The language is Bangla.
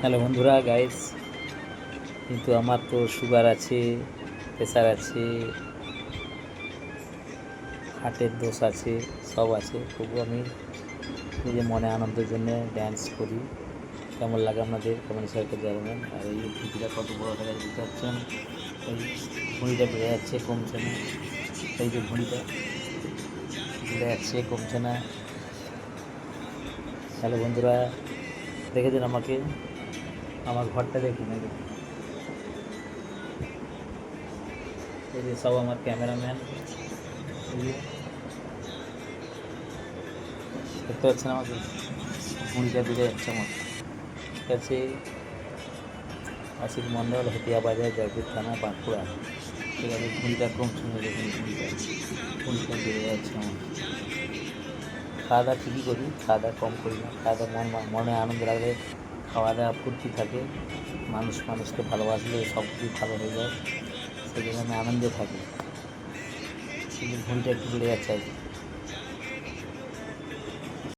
হ্যালো বন্ধুরা গাইস, কিন্তু আমার তো সুগার আছে, প্রেশার আছে, হার্টের দোষ আছে, সব আছে। তবু আমি নিজের মনে আনন্দের জন্য ড্যান্স করি। কেমন লাগে আপনাদের কমেন্ট শেয়ার করে জানাবেন। আর এই ভিডিওটা কত বড় দেখা বুঝতে পারছেন। এই ভুঁড়িটা বেড়ে যাচ্ছে, কমছে না। এই যে ভুঁড়িটা বেড়ে যাচ্ছে, কমছে না। হ্যালো বন্ধুরা, দেখেছেন আমাকে, আমার ঘরটা দেখুন। এই যে সব আমার ক্যামেরাম্যান, দেখতে পাচ্ছেন আমাকে, ভুঁড়িটা বেড়ে যাচ্ছে আমার। ঠিক আছে। আশিক মণ্ডল, হতিয়া বাজার, জয়পুর থানা, বাঁকুড়া। ঠিক আছে, ভুঁড়িটা কমছে না, দেখুন ভুঁড়িটা বেড়ে যাচ্ছে আমার। খাওয়া দাওয়া ঠিকই করি, খাওয়া দাওয়া কম করি না। খাওয়া দাওয়া মনে আনন্দ লাগলে খাওয়া দাওয়া ফুর্তি থাকে। মানুষকে ভালোবাসলে সব কিছু ভালো হয়ে যায়, সেই জন্য আমি আনন্দে থাকি। কিন্তু ভুঁড়িটা একটু বেড়ে যাচ্ছে আর কি।